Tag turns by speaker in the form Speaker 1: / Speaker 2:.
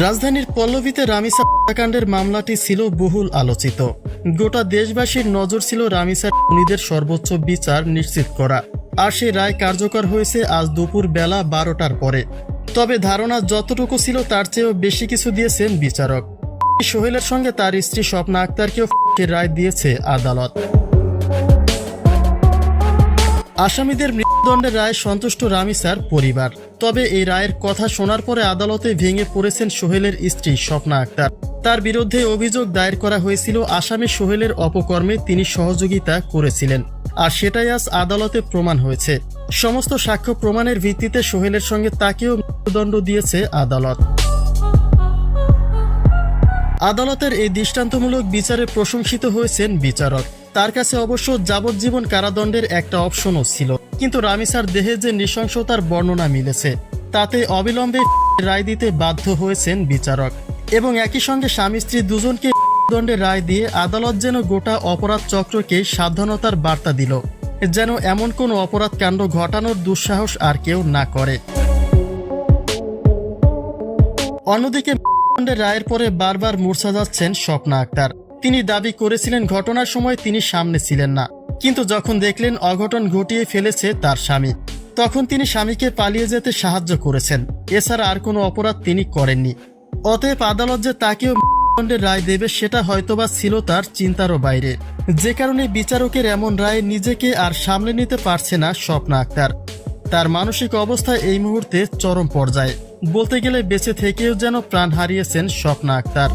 Speaker 1: রাজধানীর পল্লবীতে রামিসা হত্যাকাণ্ডের মামলাটি ছিল বহুল আলোচিত। গোটা দেশবাসীর নজর ছিল রামিসা খুনিদের সর্বোচ্চ বিচার নিশ্চিত করা, আর সেই রায় কার্যকর হয়েছে আজ দুপুর বেলা 12টার পরে। তবে ধারণা যতটুকু ছিল তার চেয়েও বেশি কিছু দিয়েছেন বিচারক। সোহেলের সঙ্গে তার স্ত্রী স্বপ্না আক্তারকেও রায় দিয়েছে আদালত। আসামিদের মৃত্যুদণ্ডের রায় সন্তুষ্ট রামিসার পরিবার। তবে এই রায়ের কথা শোনার পরে আদালতে ভেঙে পড়েছেন সোহেলের স্ত্রী স্বপ্না আক্তার। তার বিরুদ্ধে অভিযোগ দায়ের করা হয়েছিল আসামি সোহেলের অপকর্মে তিনি সহযোগিতা করেছিলেন, আর সেটাই আজ আদালতে প্রমাণ হয়েছে। সমস্ত সাক্ষ্য প্রমাণের ভিত্তিতে সোহেলের সঙ্গে তাকেও মৃত্যুদণ্ড দিয়েছে আদালত। আদালতের এই দৃষ্টান্তমূলক বিচারে প্রশংসিত হয়েছেন বিচারক। তার কাছে অবশ্য যাবজ্জীবন কারাদণ্ডের একটা অপশনও ছিল, কিন্তু রামিসার দেহে যে নৃশংসতার বর্ণনা মিলেছে তাতে অবিলম্বে রায় দিতে বাধ্য হয়েছেন বিচারক। এবং একই সঙ্গে স্বামী স্ত্রী দুজনকে দণ্ডের রায় দিয়ে আদালত যেন গোটা অপরাধ চক্রকে সাবধানতার বার্তা দিল, যেন এমন কোনো অপরাধ কাণ্ড ঘটানোর দুঃসাহস আর কেউ না করে। অন্যদিকে দণ্ডের রায়ের পরে বারবার মূর্ছা যাচ্ছেন স্বপ্না আক্তার। তিনি দাবি করেছিলেন ঘটনার সময় তিনি সামনে ছিলেন না, কিন্তু যখন দেখলেন অঘটন ঘটিয়ে ফেলেছে তার স্বামী, তখন তিনি স্বামীকে পালিয়ে যেতে সাহায্য করেছেন। এছাড়া আর কোনো অপরাধ তিনি করেননি। অতএব আদালত যে তাকেও মৃত্যুদণ্ডের রায় দেবে সেটা হয়তোবা ছিল তার চিন্তারও বাইরে, যে কারণে বিচারকের এমন রায়ে নিজেকে আর সামলে নিতে পারছে না স্বপ্না আক্তার। তার মানসিক অবস্থা এই মুহূর্তে চরম পর্যায়ে, বলতে গেলে বেঁচে থেকেও যেন প্রাণ হারিয়েছেন স্বপ্না আক্তার।